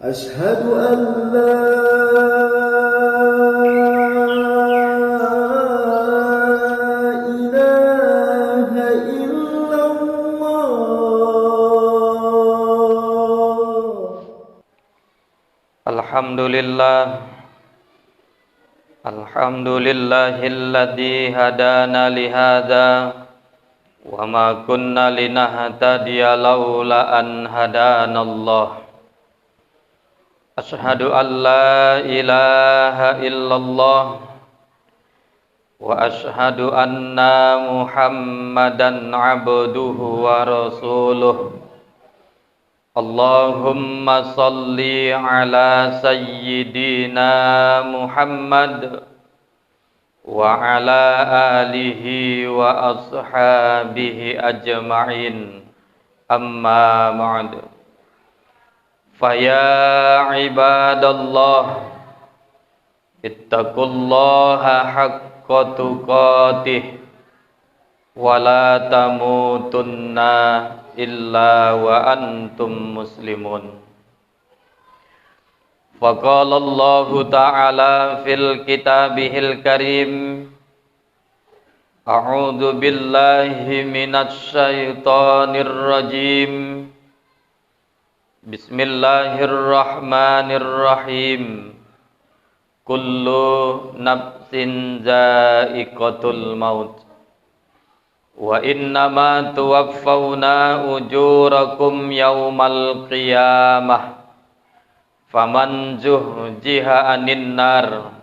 أشهد أن لا إله إلا الله. Alhamdulillahilladzi hadana lihadza wa ma kunna linahtadiya laula an hadanallah. Asyhadu an la ilaha illallah wa asyhadu anna Muhammadan abduhu wa rasuluh. Allahumma salli ala sayyidina Muhammad wa ala alihi wa ashabihi ajma'in, amma ba'd. Faya ibadallah, ittaqullaha haqqa tuqatih wa la tamutunna illa wa antum muslimun. Faqala Allahu ta'ala fil kitabihil karim, a'udzu billahi minasy syaithanir rajim. Bismillahirrahmanirrahim. Kullu nafsin za'iqatul maut wa innama tuwaffawna ujurakum yaumal qiyamah faman zuhziha 'anil nar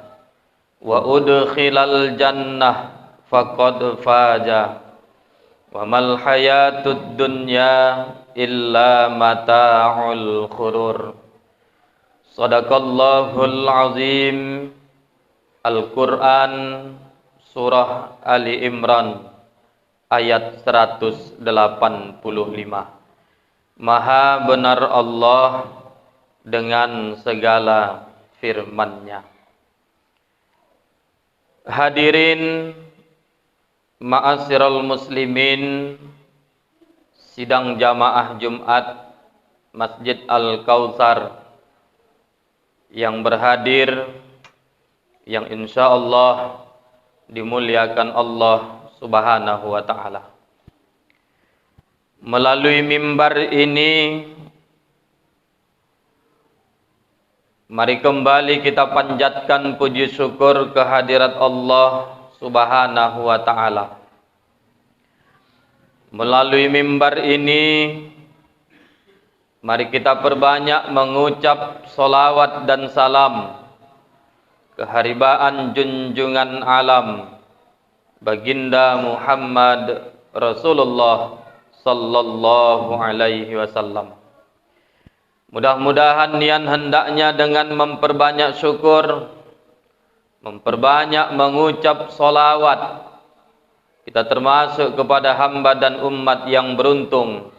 wa udkhilal jannah faqad faza wa mal hayatud dunya illa mata'ul ghurur. Shadaqallahul azim. Al-Qur'an surah Ali Imran ayat 185. Maha benar Allah dengan segala firman-Nya. Hadirin ma'asyiral muslimin, sidang jamaah Jumat Masjid Al-Kautsar yang berhadir, yang insyaallah dimuliakan Allah Subhanahu wa ta'ala. Melalui mimbar ini, mari kembali kita panjatkan puji syukur kehadirat Allah Subhanahu wa ta'ala. Melalui mimbar ini, mari kita perbanyak mengucap salawat dan salam keharibaan junjungan alam Baginda Muhammad Rasulullah sallallahu alaihi wasallam. Mudah-mudahan nian hendaknya dengan memperbanyak syukur, memperbanyak mengucap salawat, kita termasuk kepada hamba dan umat yang beruntung,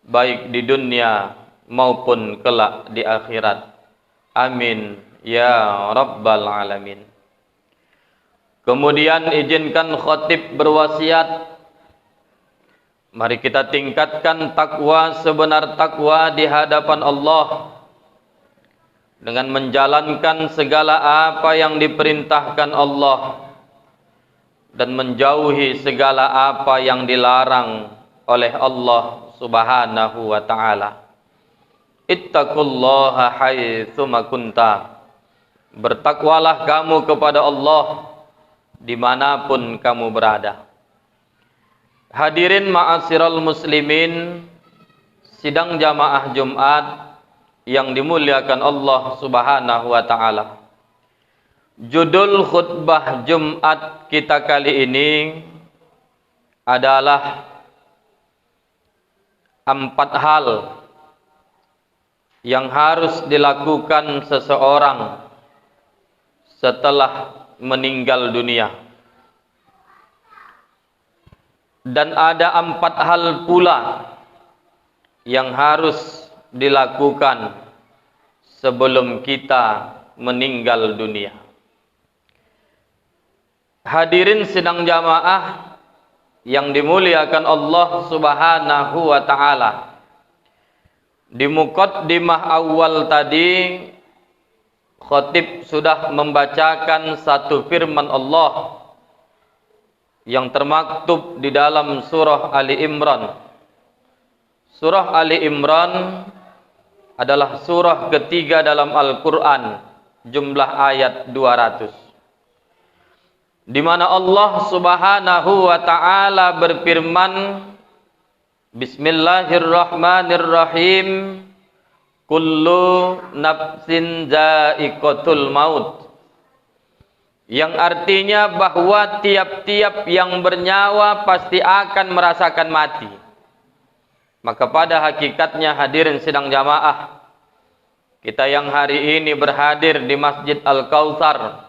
baik di dunia maupun kelak di akhirat. Amin ya rabbal alamin. Kemudian izinkan khatib berwasiat, mari kita tingkatkan takwa sebenar takwa di hadapan Allah dengan menjalankan segala apa yang diperintahkan Allah dan menjauhi segala apa yang dilarang oleh Allah Subhanahu wa ta'ala. Ittaqullaha haitsuma kunta. Bertakwalah kamu kepada Allah dimanapun kamu berada. Hadirin ma'asyiral muslimin, sidang jamaah Jumat yang dimuliakan Allah Subhanahu wa ta'ala. Judul khutbah Jumat kita kali ini adalah 4 hal yang harus dilakukan seseorang setelah meninggal dunia. Dan ada 4 hal pula yang harus dilakukan sebelum kita meninggal dunia. Hadirin sidang jamaah yang dimuliakan Allah Subhanahu wa ta'ala, Di muqaddimah awal tadi, khatib sudah membacakan satu firman Allah yang termaktub di dalam surah Ali Imran. Surah Ali Imran adalah surah ketiga dalam Al-Quran, jumlah ayat 200. Di mana Allah Subhanahu wa taala berfirman, Bismillahirrahmanirrahim, kullu nafsin za'iqatul maut. Yang artinya bahwa tiap-tiap yang bernyawa pasti akan merasakan mati. Maka pada hakikatnya hadirin sidang jamaah, kita yang hari ini berhadir di Masjid Al-Kautsar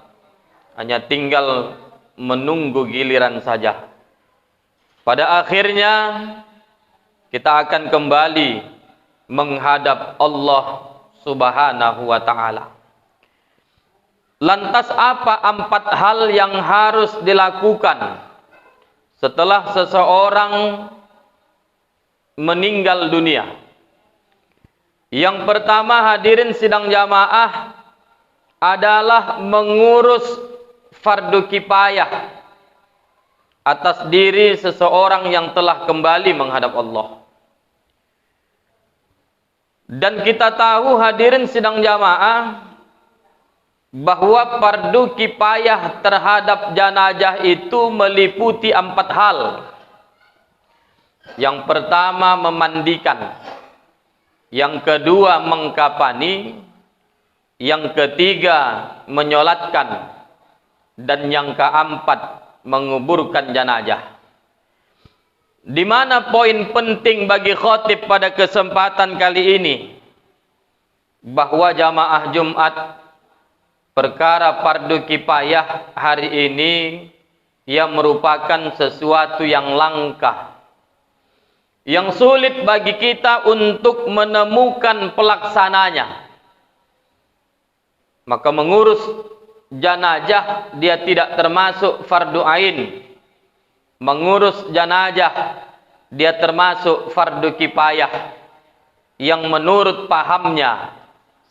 hanya tinggal menunggu giliran saja. Pada akhirnya kita akan kembali menghadap Allah Subhanahu wa taala. Lantas apa 4 hal yang harus dilakukan setelah seseorang meninggal dunia? Yang pertama, hadirin sidang jamaah, adalah mengurus fardu kifayah atas diri seseorang yang telah kembali menghadap Allah. Dan kita tahu hadirin sidang jamaah bahwa fardu kifayah terhadap jenazah itu meliputi 4 hal. Yang pertama memandikan, yang kedua mengkafani, yang ketiga menyolatkan, dan yang keempat menguburkan jenazah. Di mana poin penting bagi khatib pada kesempatan kali ini, bahwa jamaah Jumat, perkara fardu kifayah hari ini yang merupakan sesuatu yang langka, yang sulit bagi kita untuk menemukan pelaksananya. Maka mengurus jenazah dia tidak termasuk fardu ain. Mengurus jenazah dia termasuk fardu kifayah yang menurut pahamnya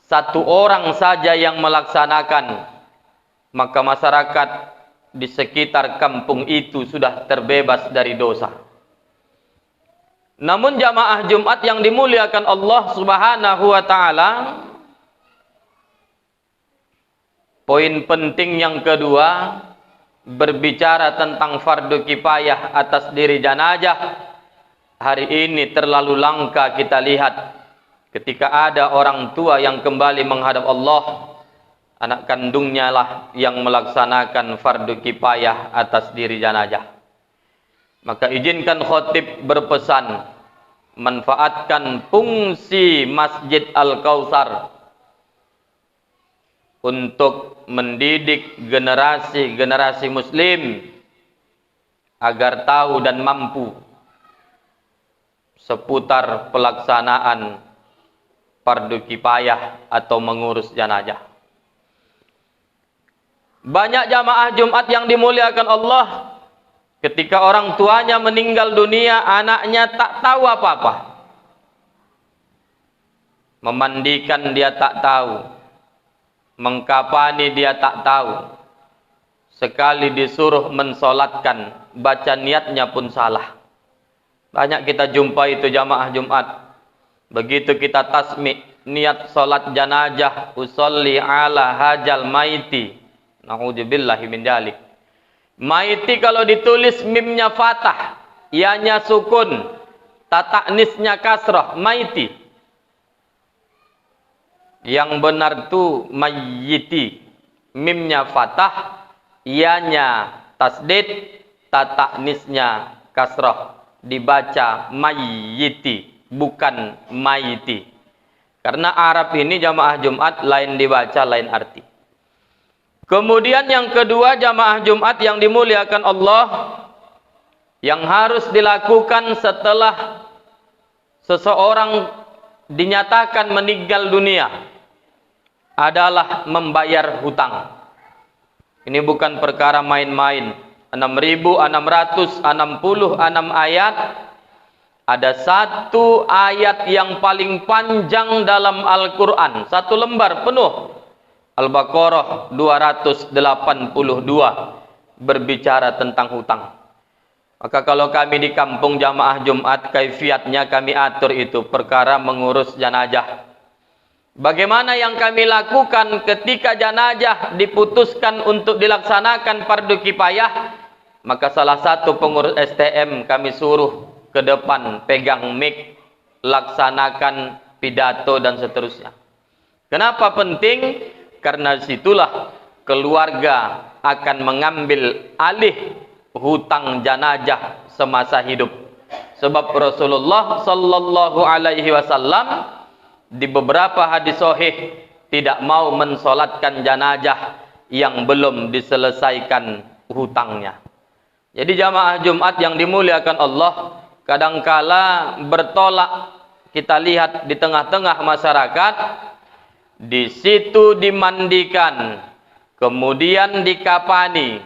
1 orang saja yang melaksanakan, maka masyarakat di sekitar kampung itu sudah terbebas dari dosa. Namun jamaah Jumat yang dimuliakan Allah Subhanahu wa taala, poin penting yang kedua berbicara tentang fardu kifayah atas diri jenazah. Hari ini terlalu langka kita lihat ketika ada orang tua yang kembali menghadap Allah, anak kandungnya lah yang melaksanakan fardu kifayah atas diri jenazah. Maka izinkan khatib berpesan, manfaatkan fungsi Masjid Al-Kautsar untuk mendidik generasi-generasi muslim agar tahu dan mampu seputar pelaksanaan fardu kifayah atau mengurus jenazah. Banyak jamaah Jumat yang dimuliakan Allah, ketika orang tuanya meninggal dunia, anaknya tak tahu apa-apa. Memandikan dia tak tahu, mengkafani dia tak tahu. Sekali disuruh mensolatkan, baca niatnya pun salah. Banyak kita jumpa itu jamaah Jumat. Begitu kita tasmi niat solat jenazah, usolli ala hajal maiti, na'udzubillahi min dzalik. Maiti kalau ditulis mimnya fathah, ianya sukun, tataknisnya kasrah, maiti. Yang benar tu mayyiti, mimnya fathah, ianya tasdid, tataknisnya kasrah, dibaca mayyiti, bukan maiti. Karena Arab ini jamaah Jumat lain dibaca lain arti. Kemudian yang kedua jamaah Jumat yang dimuliakan Allah, yang harus dilakukan setelah seseorang dinyatakan meninggal dunia adalah membayar hutang. Ini bukan perkara main-main. 6.666 ayat ada satu ayat yang paling panjang dalam Al-Quran, satu lembar penuh, Al-Baqarah 282, berbicara tentang hutang. Maka kalau kami di kampung jamaah Jumat, kaifiatnya kami atur itu perkara mengurus jenazah. Bagaimana yang kami lakukan ketika jenazah diputuskan untuk dilaksanakan fardu kifayah, maka salah satu pengurus STM kami suruh ke depan, pegang mic, laksanakan pidato dan seterusnya. Kenapa penting? Karena situlah keluarga akan mengambil alih hutang jenazah semasa hidup. Sebab Rasulullah sallallahu alaihi wasallam di beberapa hadis sahih tidak mau mensolatkan jenazah yang belum diselesaikan hutangnya. Jadi jamaah Jumat yang dimuliakan Allah, kadangkala bertolak kita lihat di tengah-tengah masyarakat, di situ dimandikan, kemudian dikafani,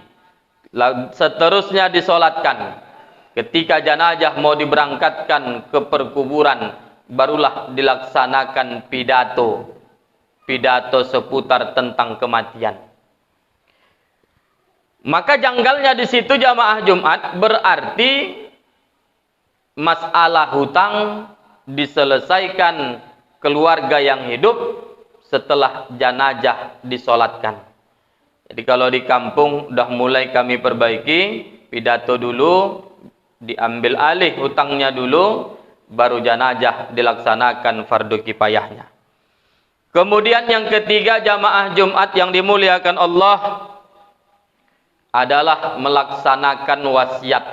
seterusnya disolatkan. Ketika jenazah mau diberangkatkan ke perkuburan, barulah dilaksanakan pidato seputar tentang kematian. Maka janggalnya di situ jamaah Jumat, berarti masalah hutang diselesaikan keluarga yang hidup setelah jenazah disolatkan. Jadi kalau di kampung udah mulai kami perbaiki, pidato dulu, diambil alih hutangnya dulu, baru jenazah dilaksanakan fardu kifayahnya. Kemudian yang ketiga jamaah Jumat yang dimuliakan Allah adalah melaksanakan wasiat.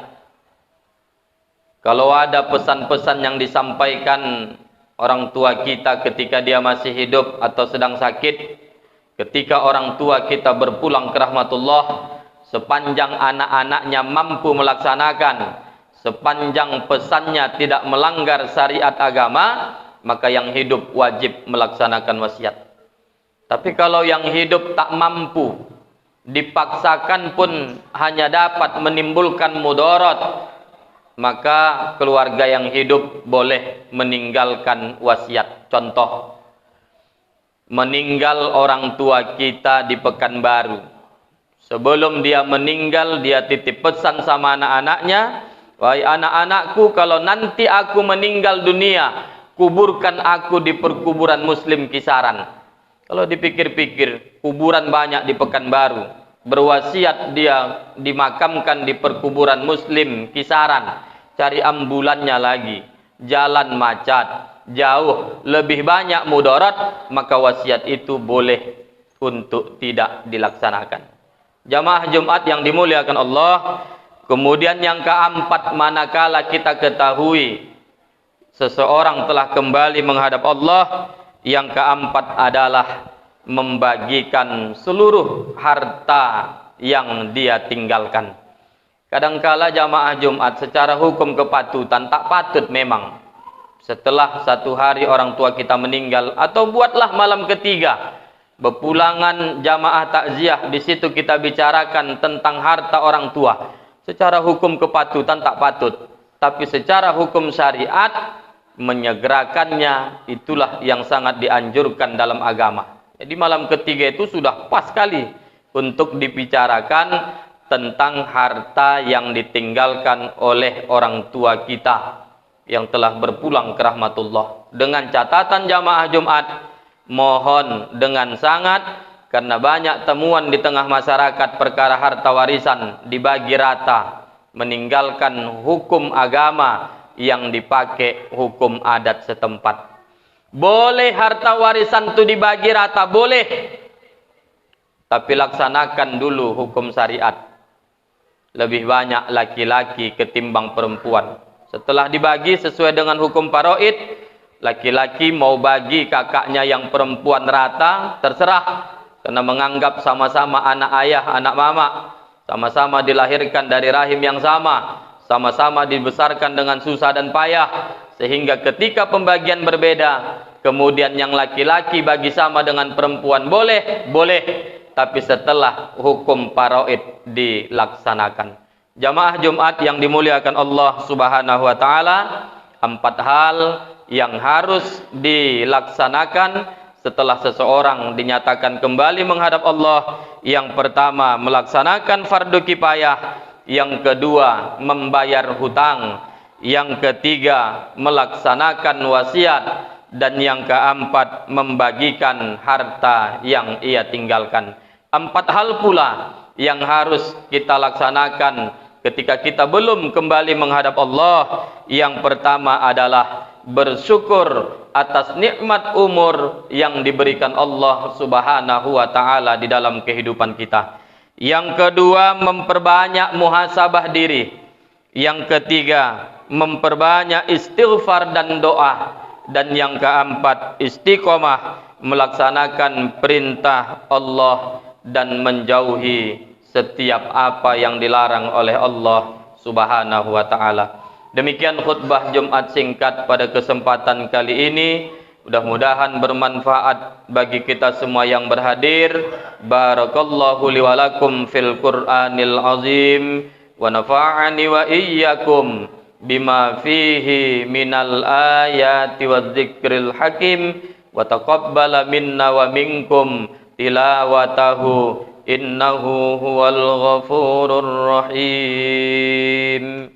Kalau ada pesan-pesan yang disampaikan orang tua kita ketika dia masih hidup atau sedang sakit, ketika orang tua kita berpulang ke rahmatullah, sepanjang anak-anaknya mampu melaksanakan, sepanjang pesannya tidak melanggar syariat agama, maka yang hidup wajib melaksanakan wasiat. Tapi kalau yang hidup tak mampu, dipaksakan pun hanya dapat menimbulkan mudarat, maka keluarga yang hidup boleh meninggalkan wasiat. Contoh, meninggal orang tua kita di Pekanbaru. Sebelum dia meninggal, dia titip pesan sama anak-anaknya, wahai anak-anakku, kalau nanti aku meninggal dunia, kuburkan aku di perkuburan Muslim Kisaran. Kalau dipikir-pikir, kuburan banyak di Pekanbaru. Berwasiat dia dimakamkan di perkuburan Muslim Kisaran. Cari ambulannya lagi, jalan macet, jauh, lebih banyak mudarat, maka wasiat itu boleh untuk tidak dilaksanakan. Jamaah Jumat yang dimuliakan Allah. Kemudian yang keempat, manakala kita ketahui seseorang telah kembali menghadap Allah, yang keempat adalah membagikan seluruh harta yang dia tinggalkan. Kadangkala jamaah Jumat secara hukum kepatutan tak patut memang. Setelah satu hari orang tua kita meninggal, atau buatlah malam ketiga, bepulangan jamaah takziah, di situ kita bicarakan tentang harta orang tua. Secara hukum kepatutan tak patut, tapi secara hukum syariat menyegerakannya itulah yang sangat dianjurkan dalam agama. Jadi malam ketiga itu sudah pas sekali untuk dibicarakan tentang harta yang ditinggalkan oleh orang tua kita yang telah berpulang ke rahmatullah. Dengan catatan jamaah Jumat, mohon dengan sangat, karena banyak temuan di tengah masyarakat perkara harta warisan dibagi rata, meninggalkan hukum agama yang dipakai hukum adat setempat. Boleh harta warisan itu dibagi rata, boleh. Tapi laksanakan dulu hukum syariat. Lebih banyak laki-laki ketimbang perempuan. Setelah dibagi sesuai dengan hukum faraid, laki-laki mau bagi kakaknya yang perempuan rata, terserah. Karena menganggap sama-sama anak ayah, anak mama, sama-sama dilahirkan dari rahim yang sama-sama dibesarkan dengan susah dan payah, sehingga ketika pembagian berbeda, kemudian yang laki-laki bagi sama dengan perempuan, boleh, tapi setelah hukum faraid dilaksanakan. Jamaah Jumat yang dimuliakan Allah Subhanahu wa taala, 4 hal yang harus dilaksanakan setelah seseorang dinyatakan kembali menghadap Allah. Yang pertama, melaksanakan fardu kifayah. Yang kedua, membayar hutang. Yang ketiga, melaksanakan wasiat. Dan yang keempat, membagikan harta yang ia tinggalkan. 4 hal pula yang harus kita laksanakan ketika kita belum kembali menghadap Allah. Yang pertama adalah bersyukur atas nikmat umur yang diberikan Allah Subhanahu wa taala di dalam kehidupan kita. Yang kedua, memperbanyak muhasabah diri. Yang ketiga, memperbanyak istighfar dan doa. Dan yang keempat, istiqomah melaksanakan perintah Allah dan menjauhi setiap apa yang dilarang oleh Allah Subhanahu wa taala. Demikian khutbah Jumat singkat pada kesempatan kali ini. Mudah-mudahan bermanfaat bagi kita semua yang berhadir. Barakallahu li wa lakum fil Qur'anil azim wa nafa'ani wa iyyakum bima fihi minal ayati wadh-dzikril hakim wa taqabbala minna wa minkum tilawatahu innahu huwal ghafurur rahim.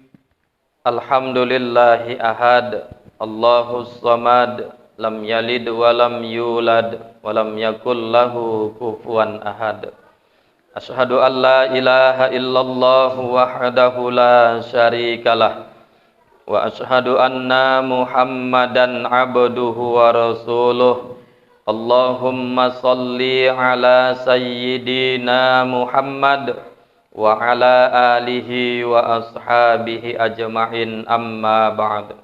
Alhamdulillahi ahad, Allahus samad, lam yalid wa lam yulad wa lam yakul lahu kufuwan ahad. Asyhadu an la ilaha illallah wahdahu la syarikalah wa asyhadu anna Muhammadan abduhu wa rasuluh. Allahumma salli ala sayyidina Muhammad wa ala alihi wa ashabihi ajma'in, amma ba'd.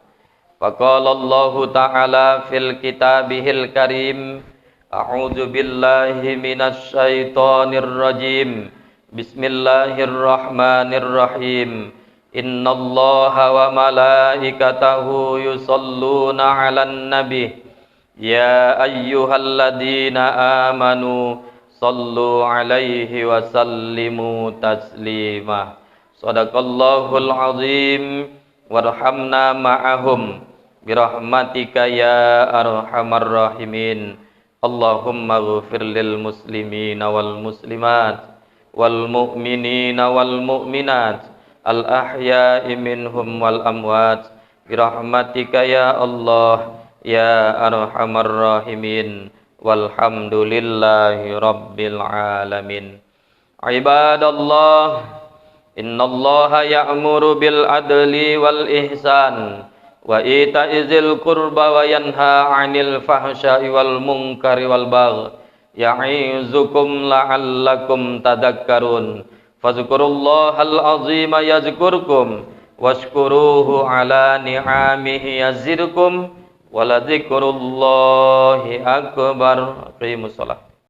Faqala Allah ta'ala fil kitabihil karim, a'udzu billahi minasy syaithanir rajim. Bismillahirrahmanirrahim. Innallaha wa malaikatahu yusholluna 'alan nabi. Ya ayyuhalladzina amanu sallu 'alaihi wa sallimu taslima. Shadaqallahul azim. Warhamna ma'ahum birahmatika ya arhamar rahimin. Allahumma ighfir lil muslimina wal muslimat wal mu'minina wal mu'minat al ahya'i minhum wal amwat birahmatika ya Allah ya arhamar rahimin. Walhamdulillahi rabbil alamin. Ibadallah, innallaha ya'muru bil adli wal ihsan wa ita'izil qurba wa yanha 'anil fahsya'i wal munkari wal baghi ya'izukum la'allakum tadhakkarun. Fadhkurullahal azima yazkurkum washkuruhu 'ala ni'amihi yazidkum wa la dzikrullahi akbar. Qimus shalah.